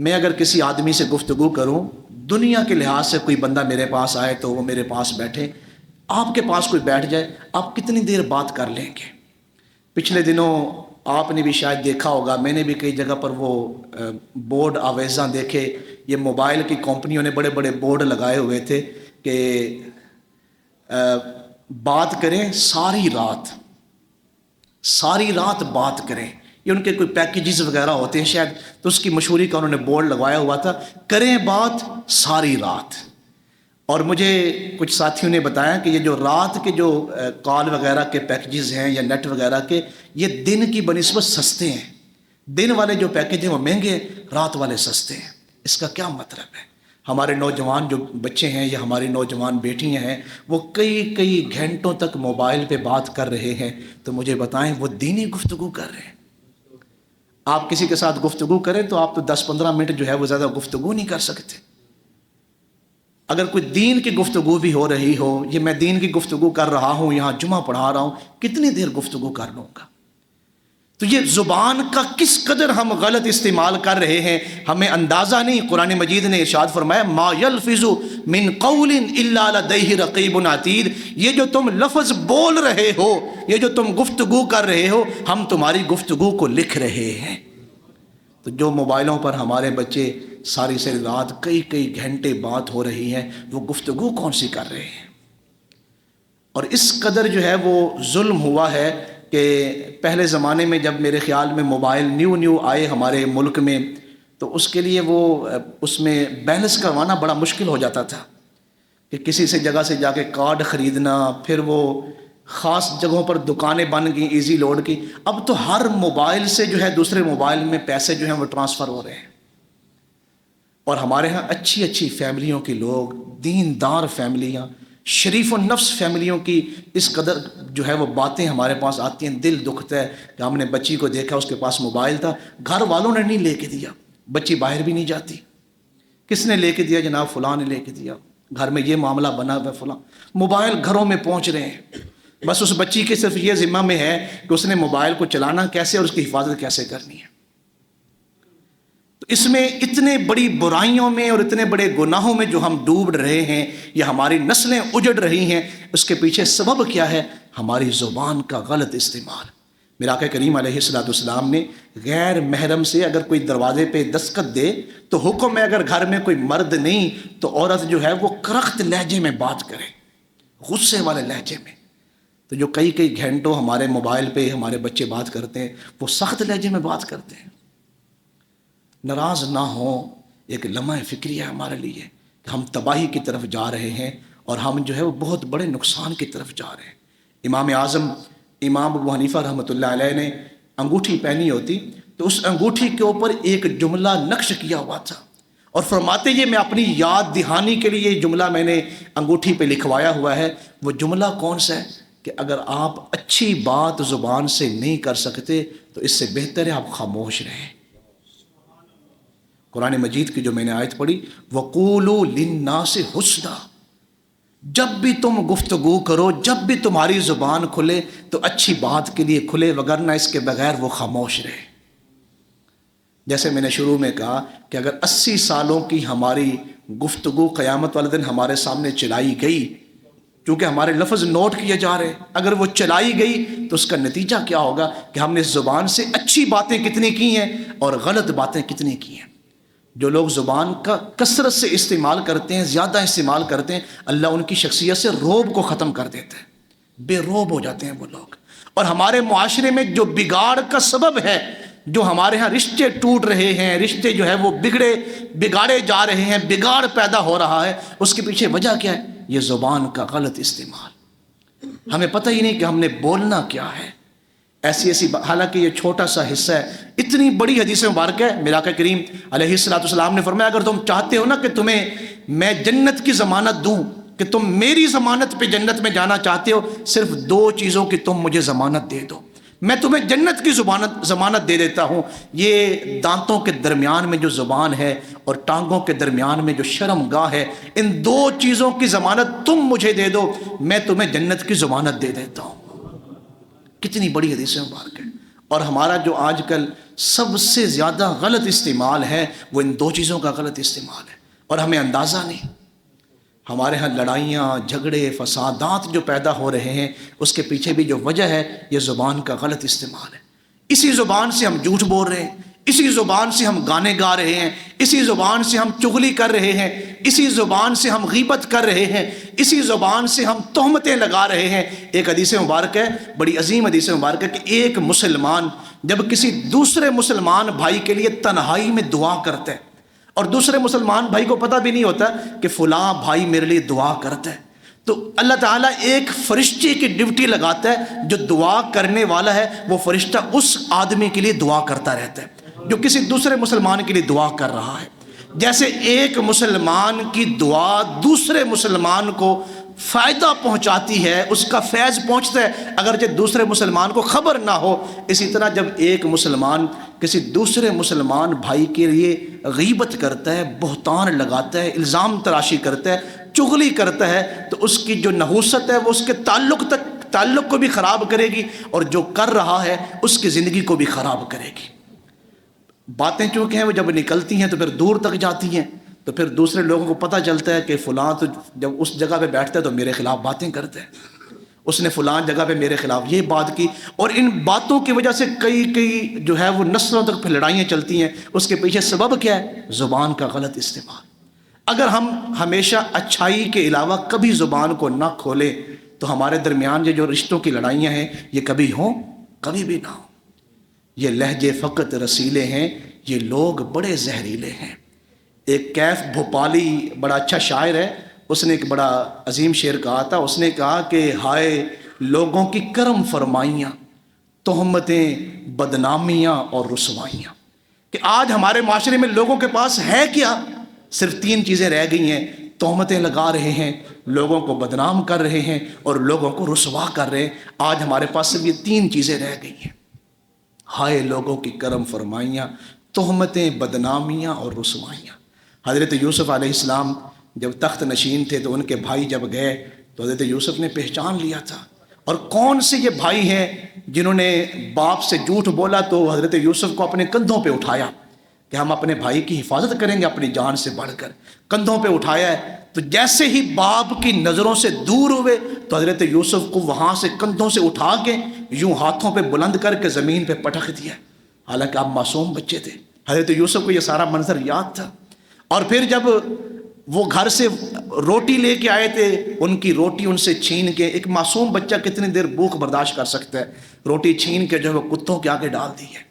میں اگر کسی آدمی سے گفتگو کروں، دنیا کے لحاظ سے کوئی بندہ میرے پاس آئے تو وہ میرے پاس بیٹھے، آپ کے پاس کوئی بیٹھ جائے، آپ کتنی دیر بات کر لیں گے؟ پچھلے دنوں آپ نے بھی شاید دیکھا ہوگا، میں نے بھی کئی جگہ پر وہ بورڈ آویزاں دیکھے، یہ موبائل کی کمپنیوں نے بڑے بڑے بورڈ لگائے ہوئے تھے کہ بات کریں ساری رات بات کریں، یہ ان کے کوئی پیکیجز وغیرہ ہوتے ہیں شاید، تو اس کی مشہوری کا انہوں نے بورڈ لگوایا ہوا تھا، کریں بات ساری رات۔ اور مجھے کچھ ساتھیوں نے بتایا کہ یہ جو رات کے جو کال وغیرہ کے پیکیجز ہیں یا نیٹ وغیرہ کے، یہ دن کی بنسبت سستے ہیں، دن والے جو پیکیج ہیں وہ مہنگے، رات والے سستے ہیں۔ اس کا کیا مطلب ہے؟ ہمارے نوجوان جو بچے ہیں یا ہماری نوجوان بیٹیاں ہیں، وہ کئی گھنٹوں تک موبائل پہ بات کر رہے ہیں، تو مجھے بتائیں وہ دینی گفتگو کر رہے ہیں؟ آپ کسی کے ساتھ گفتگو کریں تو آپ تو 10-15 منٹ جو ہے وہ زیادہ گفتگو نہیں کر سکتے۔ اگر کوئی دین کی گفتگو بھی ہو رہی ہو، یہ میں دین کی گفتگو کر رہا ہوں، یہاں جمعہ پڑھا رہا ہوں، کتنی دیر گفتگو کر لوں گا؟ تو یہ زبان کا کس قدر ہم غلط استعمال کر رہے ہیں ہمیں اندازہ نہیں۔ قرآن مجید نے ارشاد فرمایا ما یلفظ من قول الا لدیہ رقیب عتید، یہ جو تم لفظ بول رہے ہو، یہ جو تم گفتگو کر رہے ہو، ہم تمہاری گفتگو کو لکھ رہے ہیں۔ تو جو موبائلوں پر ہمارے بچے ساری رات کئی گھنٹے بات ہو رہی ہے، وہ گفتگو کون سی کر رہے ہیں؟ اور اس قدر جو ہے وہ ظلم ہوا ہے کہ پہلے زمانے میں جب میرے خیال میں موبائل نیو آئے ہمارے ملک میں، تو اس کے لیے وہ اس میں بیلنس کروانا بڑا مشکل ہو جاتا تھا کہ کسی سے جگہ سے جا کے کارڈ خریدنا، پھر وہ خاص جگہوں پر دکانیں بن گئیں ایزی لوڈ کی، اب تو ہر موبائل سے جو ہے دوسرے موبائل میں پیسے جو ہیں وہ ٹرانسفر ہو رہے ہیں۔ اور ہمارے ہاں اچھی فیملیوں کے لوگ، دیندار فیملیاں، شریف النفس فیملیوں کی اس قدر جو ہے وہ باتیں ہمارے پاس آتی ہیں، دل دکھتا ہے کہ ہم نے بچی کو دیکھا اس کے پاس موبائل تھا، گھر والوں نے نہیں لے کے دیا، بچی باہر بھی نہیں جاتی، کس نے لے کے دیا؟ جناب فلاں نے لے کے دیا، گھر میں یہ معاملہ بنا ہوا ہے، فلاں موبائل گھروں میں پہنچ رہے ہیں۔ بس اس بچی کے صرف یہ ذمہ میں ہے کہ اس نے موبائل کو چلانا کیسے اور اس کی حفاظت کیسے کرنی ہے۔ تو اس میں اتنے بڑی برائیوں میں اور اتنے بڑے گناہوں میں جو ہم ڈوب رہے ہیں یا ہماری نسلیں اجڑ رہی ہیں، اس کے پیچھے سبب کیا ہے؟ ہماری زبان کا غلط استعمال۔ میرا آقا کریم علیہ السلام نے غیر محرم سے اگر کوئی دروازے پہ دستخط دے تو حکم ہے اگر گھر میں کوئی مرد نہیں تو عورت جو ہے وہ کرخت لہجے میں بات کرے، غصے والے لہجے میں۔ تو جو کئی گھنٹوں ہمارے موبائل پہ ہمارے بچے بات کرتے ہیں، وہ سخت لہجے میں بات کرتے ہیں۔ ناراض نہ ہوں، ایک لمحہ فکری ہے ہمارے لیے کہ ہم تباہی کی طرف جا رہے ہیں اور ہم جو ہے وہ بہت بڑے نقصان کی طرف جا رہے ہیں۔ امام اعظم امام ابو حنیفہ رحمۃ اللہ علیہ نے انگوٹھی پہنی ہوتی تو اس انگوٹھی کے اوپر ایک جملہ نقش کیا ہوا تھا اور فرماتے یہ میں اپنی یاد دہانی کے لیے یہ جملہ میں نے انگوٹھی پہ لکھوایا ہوا ہے۔ وہ جملہ کون سا ہے کہ اگر آپ اچھی بات زبان سے نہیں کر سکتے تو اس سے بہتر ہے آپ خاموش رہیں۔ قرآن مجید کی جو میں نے آیت پڑھی وَقُولُوا لِلنَّاسِ حُسْنًا، جب بھی تم گفتگو کرو، جب بھی تمہاری زبان کھلے تو اچھی بات کے لیے کھلے، وگرنہ اس کے بغیر وہ خاموش رہے۔ جیسے میں نے شروع میں کہا کہ اگر 80 سالوں کی ہماری گفتگو قیامت والے دن ہمارے سامنے چلائی گئی، کیونکہ ہمارے لفظ نوٹ کیے جا رہے، اگر وہ چلائی گئی تو اس کا نتیجہ کیا ہوگا کہ ہم نے اس زبان سے اچھی باتیں کتنی کی ہیں اور غلط باتیں کتنی کی ہیں۔ جو لوگ زبان کا کثرت سے استعمال کرتے ہیں، زیادہ استعمال کرتے ہیں، اللہ ان کی شخصیت سے رعب کو ختم کر دیتا ہے، بے رعب ہو جاتے ہیں وہ لوگ۔ اور ہمارے معاشرے میں جو بگاڑ کا سبب ہے، جو ہمارے ہاں رشتے ٹوٹ رہے ہیں، رشتے جو ہے وہ بگاڑے جا رہے ہیں، بگاڑ پیدا ہو رہا ہے، اس کے پیچھے وجہ کیا ہے؟ یہ زبان کا غلط استعمال۔ ہمیں پتہ ہی نہیں کہ ہم نے بولنا کیا ہے۔ ایسی حالانکہ یہ چھوٹا سا حصہ ہے، اتنی بڑی حدیث مبارک ہے۔ میرا آقا کریم علیہ السلام نے فرمایا اگر تم چاہتے ہو نا کہ تمہیں میں جنت کی ضمانت دوں، کہ تم میری ضمانت پہ جنت میں جانا چاہتے ہو، صرف 2 چیزوں کی تم مجھے ضمانت دے دو، میں تمہیں جنت کی ضمانت دے دیتا ہوں۔ یہ دانتوں کے درمیان میں جو زبان ہے اور ٹانگوں کے درمیان میں جو شرم گاہ ہے، ان 2 چیزوں کی ضمانت تم مجھے دے دو، میں تمہیں جنت کی ضمانت دے دیتا ہوں۔ کتنی بڑی حدیث مبارک ہے۔ اور ہمارا جو آج کل سب سے زیادہ غلط استعمال ہے وہ ان دو چیزوں کا غلط استعمال ہے، اور ہمیں اندازہ نہیں۔ ہمارے ہاں لڑائیاں، جھگڑے، فسادات جو پیدا ہو رہے ہیں، اس کے پیچھے بھی جو وجہ ہے یہ زبان کا غلط استعمال ہے۔ اسی زبان سے ہم جھوٹ بول رہے ہیں، اسی زبان سے ہم گانے گا رہے ہیں، اسی زبان سے ہم چغلی کر رہے ہیں، اسی زبان سے ہم غیبت کر رہے ہیں، اسی زبان سے ہم تہمتیں لگا رہے ہیں۔ ایک حدیث مبارک ہے، بڑی عظیم حدیث مبارک ہے، کہ ایک مسلمان جب کسی دوسرے مسلمان بھائی کے لیے تنہائی میں دعا کرتا ہے، اور دوسرے مسلمان بھائی کو پتہ بھی نہیں ہوتا کہ فلاں بھائی میرے لیے دعا کرتا ہے، تو اللہ تعالیٰ ایک فرشتے کی ڈیوٹی لگاتا ہے، جو دعا کرنے والا ہے وہ فرشتہ اس آدمی کے لیے دعا کرتا رہتا ہے جو کسی دوسرے مسلمان کے لیے دعا کر رہا ہے۔ جیسے ایک مسلمان کی دعا دوسرے مسلمان کو فائدہ پہنچاتی ہے، اس کا فیض پہنچتا ہے اگرچہ دوسرے مسلمان کو خبر نہ ہو، اسی طرح جب ایک مسلمان کسی دوسرے مسلمان بھائی کے لیے غیبت کرتا ہے، بہتان لگاتا ہے، الزام تراشی کرتا ہے، چغلی کرتا ہے، تو اس کی جو نحوست ہے وہ اس کے تعلق کو بھی خراب کرے گی، اور جو کر رہا ہے اس کی زندگی کو بھی خراب کرے گی۔ باتیں چونکہ ہیں وہ جب نکلتی ہیں تو پھر دور تک جاتی ہیں، تو پھر دوسرے لوگوں کو پتہ چلتا ہے کہ فلاں تو جب اس جگہ پہ بیٹھتا ہے تو میرے خلاف باتیں کرتا ہے، اس نے فلاں جگہ پہ میرے خلاف یہ بات کی، اور ان باتوں کی وجہ سے کئی جو ہے وہ نسلوں تک پھر لڑائیاں چلتی ہیں۔ اس کے پیچھے سبب کیا ہے؟ زبان کا غلط استعمال۔ اگر ہم ہمیشہ اچھائی کے علاوہ کبھی زبان کو نہ کھولیں تو ہمارے درمیان یہ جو رشتوں کی لڑائیاں ہیں یہ کبھی ہوں، کبھی بھی نہ ہوں۔ یہ لہجے فقط رسیلے ہیں، یہ لوگ بڑے زہریلے ہیں۔ ایک کیف بھوپالی بڑا اچھا شاعر ہے، اس نے ایک بڑا عظیم شعر کہا تھا۔ اس نے کہا کہ ہائے لوگوں کی کرم فرمائیاں، تہمتیں، بدنامیاں اور رسوائیاں، کہ آج ہمارے معاشرے میں لوگوں کے پاس ہے کیا؟ صرف 3 چیزیں رہ گئی ہیں، تہمتیں لگا رہے ہیں، لوگوں کو بدنام کر رہے ہیں، اور لوگوں کو رسوا کر رہے ہیں۔ آج ہمارے پاس صرف یہ 3 چیزیں رہ گئی ہیں، ہائے لوگوں کی کرم فرمائیاں، تہمتیں، بدنامیاں اور رسوائیاں۔ حضرت یوسف علیہ السلام جب تخت نشین تھے تو ان کے بھائی جب گئے تو حضرت یوسف نے پہچان لیا تھا، اور کون سے یہ بھائی ہیں جنہوں نے باپ سے جھوٹ بولا تو حضرت یوسف کو اپنے کندھوں پہ اٹھایا کہ ہم اپنے بھائی کی حفاظت کریں گے اپنی جان سے بڑھ کر، کندھوں پہ اٹھایا ہے۔ تو جیسے ہی باپ کی نظروں سے دور ہوئے تو حضرت یوسف کو وہاں سے کندھوں سے اٹھا کے یوں ہاتھوں پہ بلند کر کے زمین پہ پٹک دیا، حالانکہ آپ معصوم بچے تھے۔ حضرت یوسف کو یہ سارا منظر یاد تھا، اور پھر جب وہ گھر سے روٹی لے کے آئے تھے، ان کی روٹی ان سے چھین کے، ایک معصوم بچہ کتنی دیر بھوک برداشت کر سکتا ہے، روٹی چھین کے جو ہے وہ کتوں کے آگے ڈال دی ہے،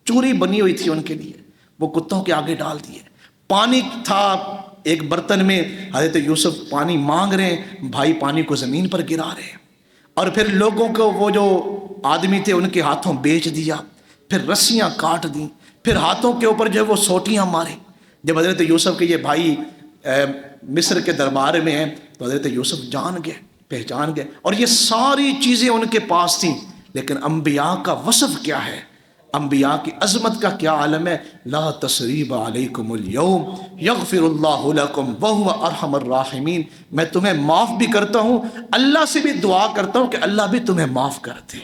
چوری بنی ہوئی تھی ان کے لیے، وہ کتوں کے آگے ڈال دیے۔ پانی تھا ایک برتن میں، حضرت یوسف پانی مانگ رہے ہیں، بھائی پانی کو زمین پر گرا رہے ہیں، اور پھر لوگوں کو وہ جو آدمی تھے ان کے ہاتھوں بیچ دیا، پھر رسیاں کاٹ دیں، پھر ہاتھوں کے اوپر جو ہے وہ سوٹیاں ماریں۔ جب حضرت یوسف کے یہ بھائی مصر کے دربار میں ہیں تو حضرت یوسف جان گئے، پہچان گئے، اور یہ ساری چیزیں ان کے پاس تھیں۔ لیکن انبیاء کا وصف کیا ہے، انبیاء کی عظمت کا کیا عالم ہے؟ لا تثریب علیکم اليوم یغفر اللہ لکم وہو ارحم الراحمین۔ میں تمہیں معاف بھی کرتا ہوں، اللہ سے بھی دعا کرتا ہوں کہ اللہ بھی تمہیں معاف کر دے۔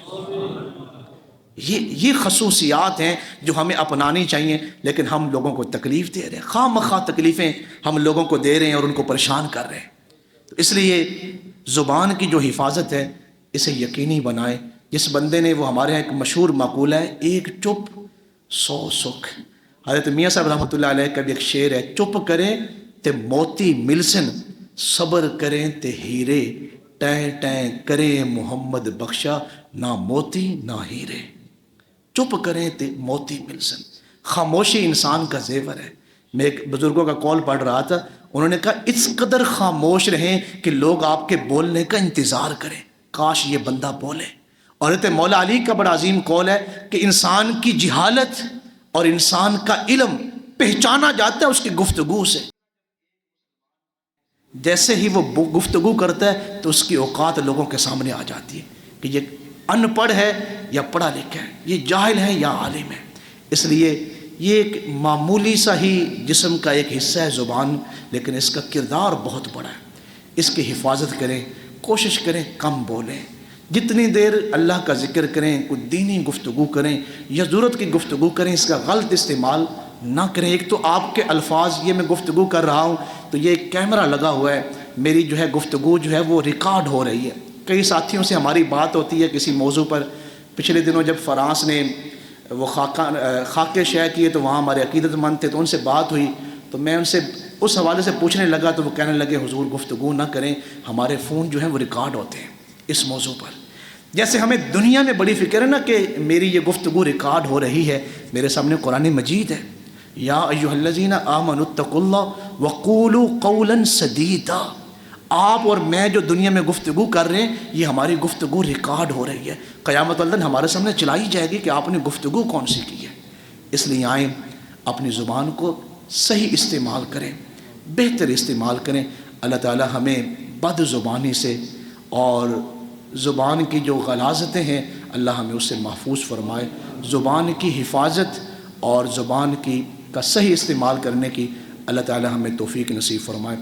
یہ خصوصیات ہیں جو ہمیں اپنانی چاہیے، لیکن ہم لوگوں کو تکلیف دے رہے ہیں، خواہ مخواہ تکلیفیں ہم لوگوں کو دے رہے ہیں اور ان کو پریشان کر رہے ہیں۔ تو اس لیے زبان کی جو حفاظت ہے اسے یقینی بنائیں۔ جس بندے نے، وہ ہمارے یہاں ایک مشہور مقولہ ہے، ایک چپ 100 سکھ۔ حضرت میاں صاحب رحمۃ اللہ علیہ کا بھی ایک شعر ہے، چپ کریں تے موتی ملسن، صبر کریں تے ہیرے، ٹیں ٹیں کریں محمد بخشا، نہ موتی نہ ہیرے۔ چپ کریں تے موتی ملسن، خاموشی انسان کا زیور ہے۔ میں ایک بزرگوں کا قول پڑھ رہا تھا، انہوں نے کہا اس قدر خاموش رہیں کہ لوگ آپ کے بولنے کا انتظار کریں، کاش یہ بندہ بولے۔ اور حضرت مولا علی کا بڑا عظیم قول ہے کہ انسان کی جہالت اور انسان کا علم پہچانا جاتا ہے اس کی گفتگو سے۔ جیسے ہی وہ گفتگو کرتا ہے تو اس کی اوقات لوگوں کے سامنے آ جاتی ہے کہ یہ ان پڑھ ہے یا پڑھا لکھا ہے، یہ جاہل ہے یا عالم ہے۔ اس لیے یہ ایک معمولی سا ہی جسم کا ایک حصہ ہے زبان، لیکن اس کا کردار بہت بڑا ہے۔ اس کی حفاظت کریں، کوشش کریں کم بولیں، جتنی دیر اللہ کا ذکر کریں، کوئی دینی گفتگو کریں یا ضرورت کی گفتگو کریں، اس کا غلط استعمال نہ کریں۔ ایک تو آپ کے الفاظ، یہ میں گفتگو کر رہا ہوں تو یہ ایک کیمرہ لگا ہوا ہے، میری جو ہے گفتگو جو ہے وہ ریکارڈ ہو رہی ہے۔ کئی ساتھیوں سے ہماری بات ہوتی ہے کسی موضوع پر۔ پچھلے دنوں جب فرانس نے وہ خاکے شائع کیے تو وہاں ہمارے عقیدت مند تھے، تو ان سے بات ہوئی تو میں ان سے اس حوالے سے پوچھنے لگا تو وہ کہنے لگے حضور گفتگو نہ کریں، ہمارے فون جو ہیں وہ ریکارڈ ہوتے ہیں اس موضوع پر۔ جیسے ہمیں دنیا میں بڑی فکر ہے نا کہ میری یہ گفتگو ریکارڈ ہو رہی ہے، میرے سامنے قرآن مجید ہے، یا ایھا الذین آمنوا اتقوا اللہ وقولوا قولا سدیدا۔ آپ اور میں جو دنیا میں گفتگو کر رہے ہیں، یہ ہماری گفتگو ریکارڈ ہو رہی ہے، قیامت والدین ہمارے سامنے چلائی جائے گی کہ آپ نے گفتگو کون سی کی ہے۔ اس لیے آئیں اپنی زبان کو صحیح استعمال کریں، بہتر استعمال کریں۔ اللہ تعالی ہمیں بد زبانی سے اور زبان کی جو غلاظتیں ہیں اللہ ہمیں اس سے محفوظ فرمائے۔ زبان کی حفاظت اور زبان کا صحیح استعمال کرنے کی اللہ تعالی ہمیں توفیق نصیب فرمائے۔